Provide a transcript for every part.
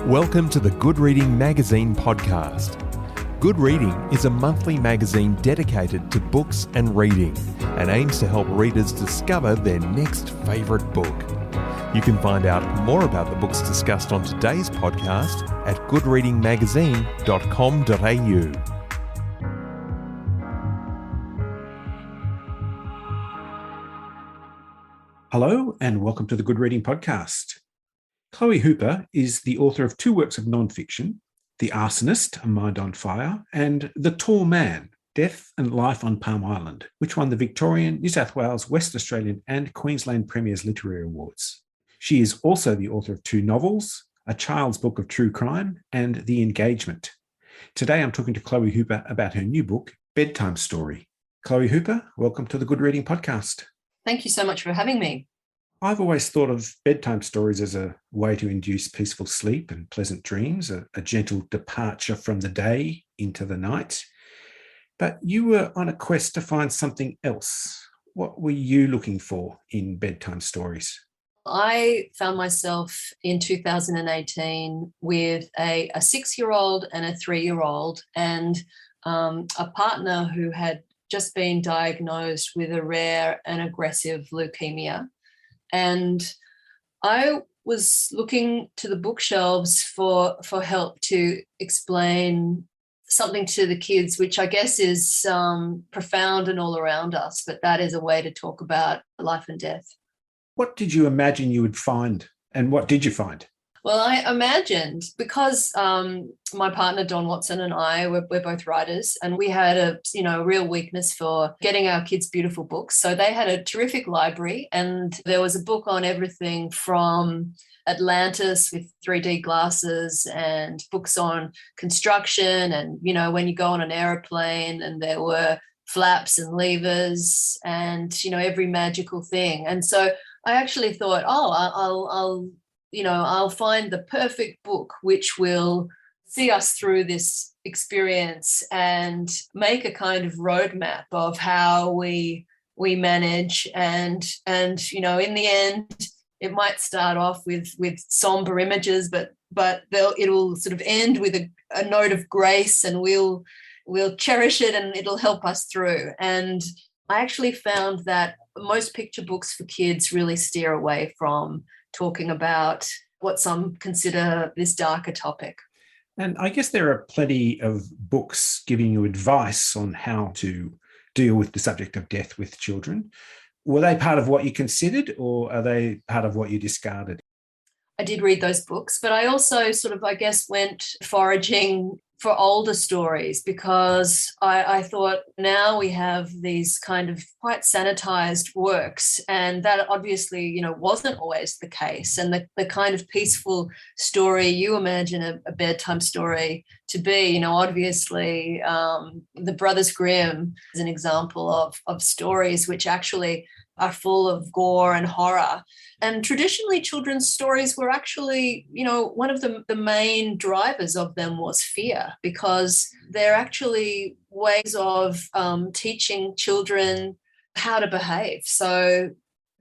Welcome to the Good Reading Magazine podcast. Good Reading is a monthly magazine dedicated to books and reading and aims to help readers discover their next favourite book. You can find out more about the books discussed on today's podcast at goodreadingmagazine.com.au. Hello and welcome to the Good Reading Podcast. Chloe Hooper is the author of two works of non-fiction, The Arsonist, A Mind on Fire, and The Tall Man, Death and Life on Palm Island, which won the Victorian, New South Wales, West Australian and Queensland Premiers Literary Awards. She is also the author of two novels, A Child's Book of True Crime and The Engagement. Today I'm talking to Chloe Hooper about her new book, Bedtime Story. Chloe Hooper, welcome to the Good Reading Podcast. Thank you so much for having me. I've always thought of bedtime stories as a way to induce peaceful sleep and pleasant dreams, a gentle departure from the day into the night. But you were on a quest to find something else. What were you looking for in bedtime stories? I found myself in 2018 with a 6-year-old and a 3-year-old and a partner who had just been diagnosed with a rare and aggressive leukemia. And I was looking to the bookshelves for help to explain something to the kids, which I guess is profound and all around us, but that is a way to talk about life and death. What did you imagine you would find, and what did you find? Well, I imagined, because my partner Don Watson and I, we're both writers, and we had a real weakness for getting our kids beautiful books. So they had a terrific library, and there was a book on everything from Atlantis with 3D glasses and books on construction and, when you go on an aeroplane, and there were flaps and levers and, every magical thing. And so I actually thought, I'll find the perfect book which will see us through this experience and make a kind of roadmap of how we manage. And in the end, it might start off with somber images, but it'll sort of end with a note of grace, and we'll cherish it and it'll help us through. And I actually found that most picture books for kids really steer away from talking about what some consider this darker topic. And I guess there are plenty of books giving you advice on how to deal with the subject of death with children. Were they part of what you considered, or are they part of what you discarded? I did read those books, but I also went foraging for older stories, because I thought now we have these kind of quite sanitized works, and that obviously, wasn't always the case. And the kind of peaceful story you imagine a bedtime story to be, obviously the Brothers Grimm is an example of stories which actually are full of gore and horror. And traditionally, children's stories were actually, one of the main drivers of them was fear, because they're actually ways of teaching children how to behave. So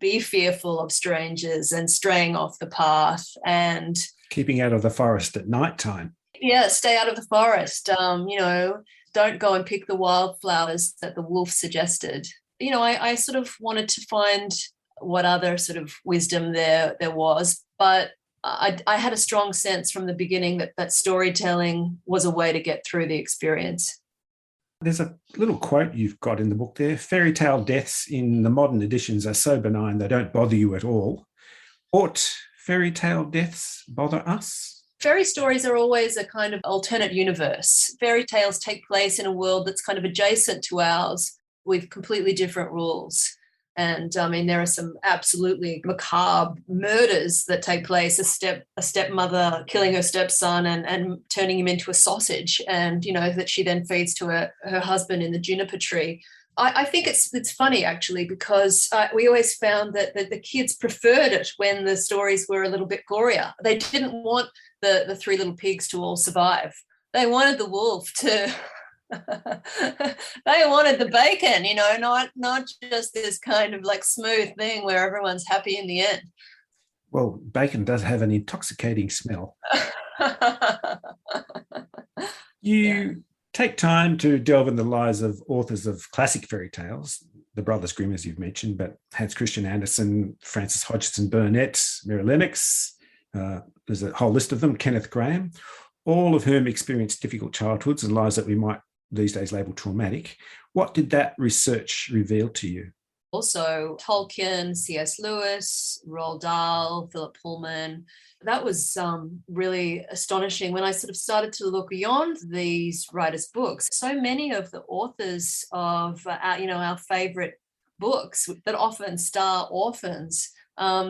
be fearful of strangers and straying off the path and keeping out of the forest at night time. Yeah, stay out of the forest. Don't go and pick the wildflowers that the wolf suggested. I sort of wanted to find what other sort of wisdom there was, but I had a strong sense from the beginning that storytelling was a way to get through the experience. There's a little quote you've got in the book there: fairy tale deaths in the modern editions are so benign they don't bother you at all. Ought fairy tale deaths bother us? Fairy stories are always a kind of alternate universe. Fairy tales take place in a world that's kind of adjacent to ours, with completely different rules. And there are some absolutely macabre murders that take place, a stepmother killing her stepson and turning him into a sausage, and, that she then feeds to her husband in the juniper tree. I think it's funny, actually, because we always found that the kids preferred it when the stories were a little bit gorier. They didn't want the three little pigs to all survive. They wanted the wolf to they wanted the bacon, not just this kind of like smooth thing where everyone's happy in the end. Well, bacon does have an intoxicating smell. You take time to delve in the lives of authors of classic fairy tales, the Brothers Grimm, as you've mentioned, but Hans Christian Andersen, Frances Hodgson Burnett, Mary Lennox, there's a whole list of them, Kenneth Grahame, all of whom experienced difficult childhoods and lives that we might these days label traumatic. What did that research reveal to you? Also, Tolkien, C.S. Lewis, Roald Dahl, Philip Pullman. That was really astonishing when I sort of started to look beyond these writers' books. So many of the authors of our favorite books that often star orphans,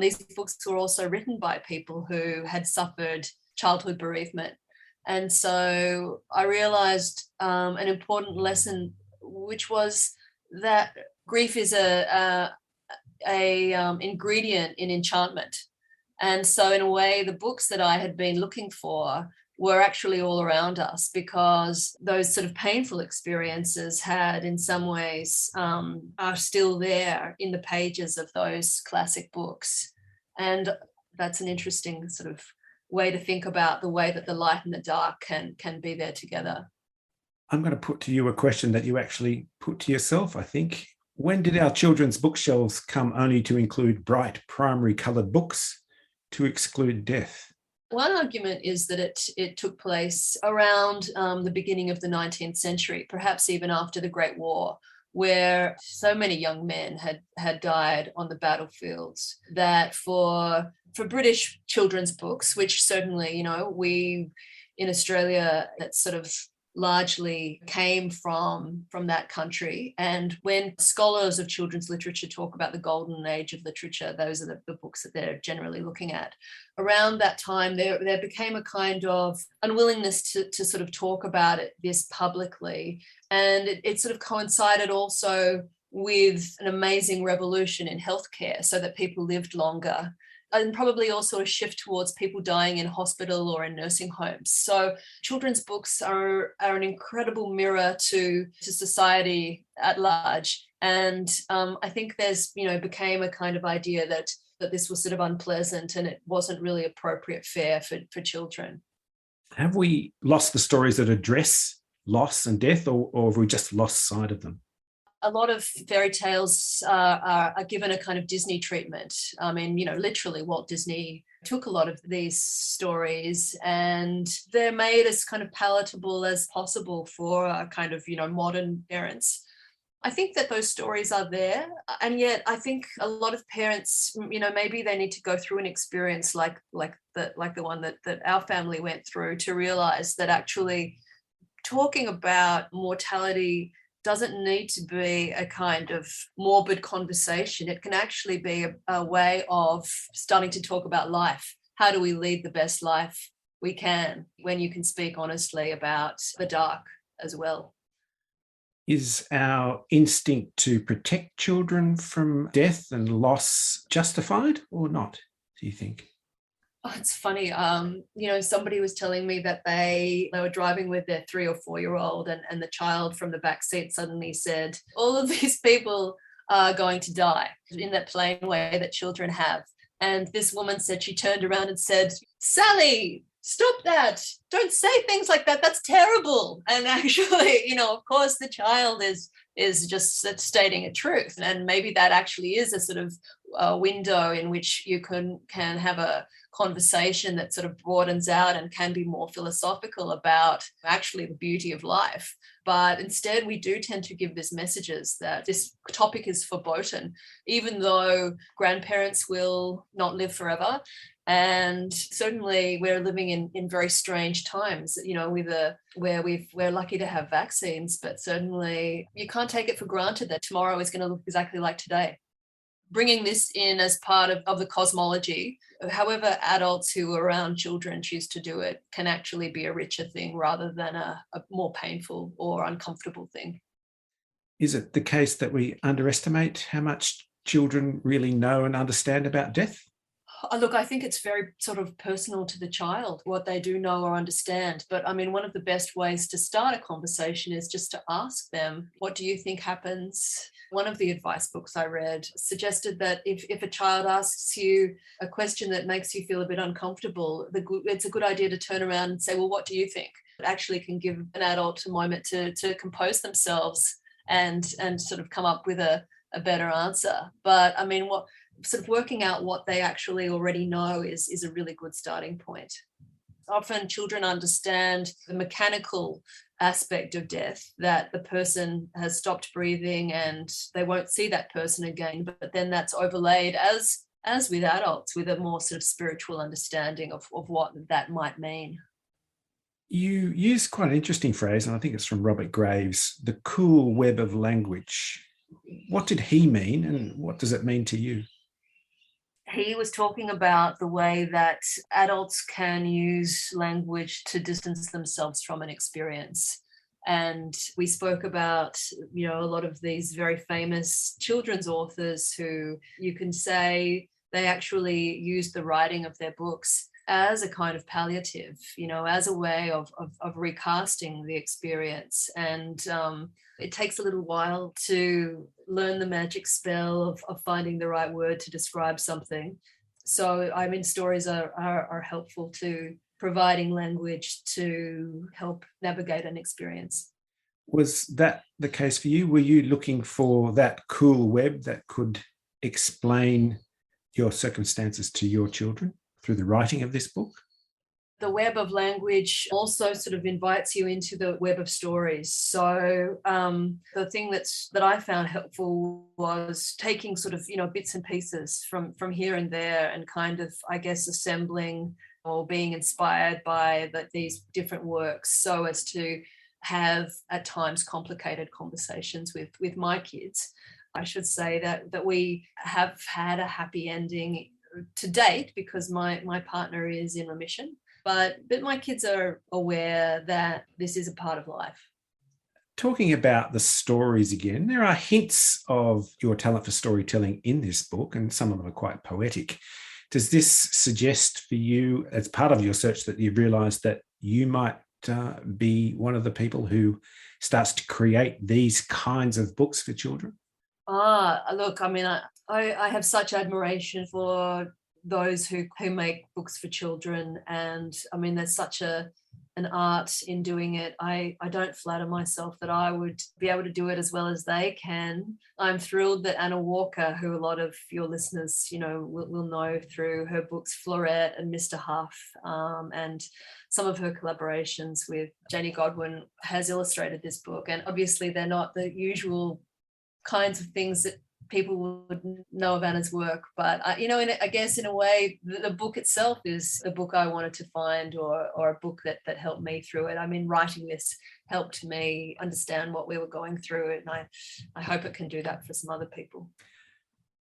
these books were also written by people who had suffered childhood bereavement. And so I realized an important lesson, which was that grief is a ingredient in enchantment. And so in a way, the books that I had been looking for were actually all around us, because those sort of painful experiences had in some ways are still there in the pages of those classic books. And that's an interesting sort of way to think about the way that the light and the dark can be there together. I'm going to put to you a question that you actually put to yourself, I think. When did our children's bookshelves come only to include bright primary coloured books to exclude death? One argument is that it took place around the beginning of the 19th century, perhaps even after the Great War, where so many young men had died on the battlefields that for British children's books, which certainly, we in Australia, that sort of largely came from that country. And when scholars of children's literature talk about the golden age of literature, those are the books that they're generally looking at. Around that time, there became a kind of unwillingness to sort of talk about this publicly. And it sort of coincided also with an amazing revolution in healthcare, so that people lived longer. And probably also a shift towards people dying in hospital or in nursing homes. So children's books are an incredible mirror to society at large. And I think there's, became a kind of idea that this was sort of unpleasant and it wasn't really appropriate fare for children. Have we lost the stories that address loss and death, or have we just lost sight of them? A lot of fairy tales are given a kind of Disney treatment. I mean, literally Walt Disney took a lot of these stories and they're made as kind of palatable as possible for kind of, modern parents. I think that those stories are there. And yet I think a lot of parents, maybe they need to go through an experience like the one that our family went through to realize that actually talking about mortality doesn't need to be a kind of morbid conversation. It can actually be a way of starting to talk about life. How do we lead the best life we can when you can speak honestly about the dark as well? Is our instinct to protect children from death and loss justified or not, do you think? Oh, it's funny. Somebody was telling me that they were driving with their 3 or 4-year-old and the child from the back seat suddenly said, all of these people are going to die, in that plain way that children have. And this woman said, she turned around and said, Sally, stop that. Don't say things like that. That's terrible. And actually, of course, the child is just stating a truth. And maybe that actually is a sort of window in which you can have a conversation that sort of broadens out and can be more philosophical about actually the beauty of life. But instead, we do tend to give these messages that this topic is verboten, even though grandparents will not live forever. And certainly we're living in very strange times, where we're lucky to have vaccines, but certainly you can't take it for granted that tomorrow is going to look exactly like today. Bringing this in as part of the cosmology, however adults who are around children choose to do it, can actually be a richer thing rather than a more painful or uncomfortable thing. Is it the case that we underestimate how much children really know and understand about death? Look, I think it's very sort of personal to the child, what they do know or understand. But I mean, one of the best ways to start a conversation is just to ask them, what do you think happens one of the advice books I read suggested that if a child asks you a question that makes you feel a bit uncomfortable, it's a good idea to turn around and say, well, what do you think? It actually can give an adult a moment to compose themselves and sort of come up with a better answer. But I mean, what sort of working out what they actually already know is a really good starting point. Often children understand the mechanical aspect of death, that the person has stopped breathing and they won't see that person again. But then that's overlaid, as with adults, with a more sort of spiritual understanding of what that might mean. You use quite an interesting phrase, and I think it's from Robert Graves, the cool web of language. What did he mean, and what does it mean to you? He was talking about the way that adults can use language to distance themselves from an experience. And we spoke about, a lot of these very famous children's authors who you can say they actually used the writing of their books as a kind of palliative, as a way of recasting the experience. And it takes a little while to learn the magic spell of finding the right word to describe something. So, I mean, stories are helpful to providing language to help navigate an experience. Was that the case for you? Were you looking for that cool web that could explain your circumstances to your children through the writing of this book? The web of language also sort of invites you into the web of stories. So the thing that I found helpful was taking sort of, bits and pieces from here and there and kind of, I guess, assembling or being inspired by these different works so as to have at times complicated conversations with my kids. I should say that we have had a happy ending to date because my partner is in remission. But my kids are aware that this is a part of life. Talking about the stories again, there are hints of your talent for storytelling in this book, and some of them are quite poetic. Does this suggest for you, as part of your search, that you've realised that you might be one of the people who starts to create these kinds of books for children? Look, I mean, I have such admiration for those who make books for children, and I mean there's such an art in doing it. I don't flatter myself that I would be able to do it as well as they can. I'm thrilled that Anna Walker, who a lot of your listeners will know through her books Florette and Mr. Huff, and some of her collaborations with Janie Godwin, has illustrated this book. And obviously they're not the usual kinds of things that people would know of Anna's work, but I guess in a way the book itself is the book I wanted to find, or a book that helped me through it. I mean, writing this helped me understand what we were going through, and I hope it can do that for some other people.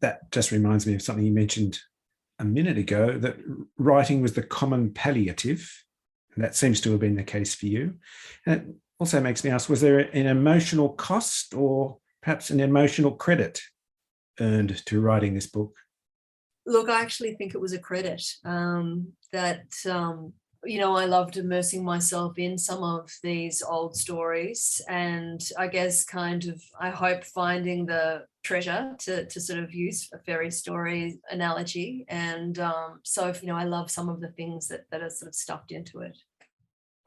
That just reminds me of something you mentioned a minute ago, that writing was the common palliative, and that seems to have been the case for you. And it also makes me ask, was there an emotional cost or perhaps an emotional credit earned to writing this book? Look, I actually think it was a credit that I loved immersing myself in some of these old stories, and I guess I hope finding the treasure to sort of use a fairy story analogy. And so I love some of the things that are sort of stuffed into it.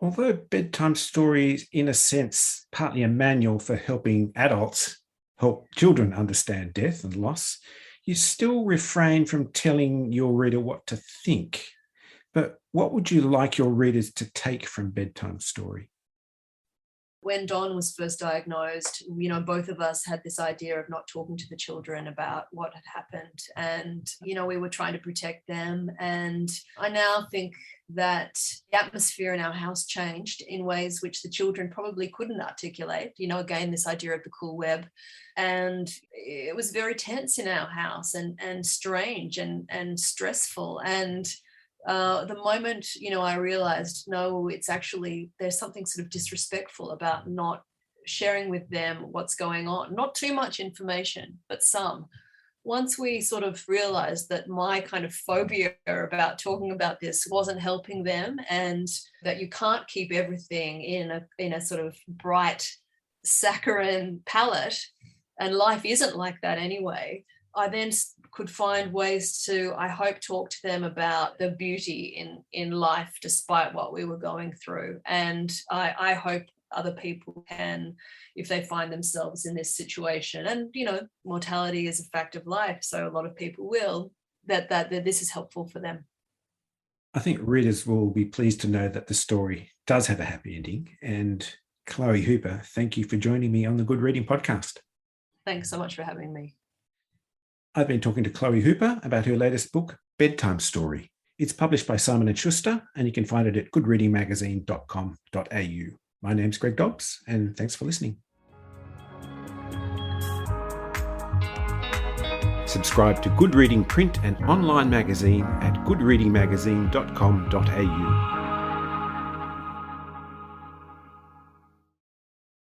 Although Bedtime Story is, in a sense, partly a manual for helping adults help children understand death and loss, you still refrain from telling your reader what to think. But what would you like your readers to take from Bedtime Story? When Don was first diagnosed, both of us had this idea of not talking to the children about what had happened. And, we were trying to protect them. And I now think that the atmosphere in our house changed in ways which the children probably couldn't articulate. Again, this idea of the cool web. And it was very tense in our house and strange and stressful. And the moment, I realized, no, it's actually, there's something sort of disrespectful about not sharing with them what's going on. Not too much information, but some. Once we sort of realized that my kind of phobia about talking about this wasn't helping them, and that you can't keep everything in a sort of bright saccharine palette, and life isn't like that anyway, I then could find ways to, I hope, talk to them about the beauty in life despite what we were going through. And I hope other people can, if they find themselves in this situation, and mortality is a fact of life, so a lot of people will, that this is helpful for them. I think readers will be pleased to know that the story does have a happy ending. And Chloe Hooper, thank you for joining me on the Good Reading Podcast. Thanks so much for having me. I've been talking to Chloe Hooper about her latest book, Bedtime Story. It's published by Simon & Schuster, and you can find it at goodreadingmagazine.com.au. My name's Greg Dobbs, and thanks for listening. Subscribe to Good Reading print and online magazine at goodreadingmagazine.com.au.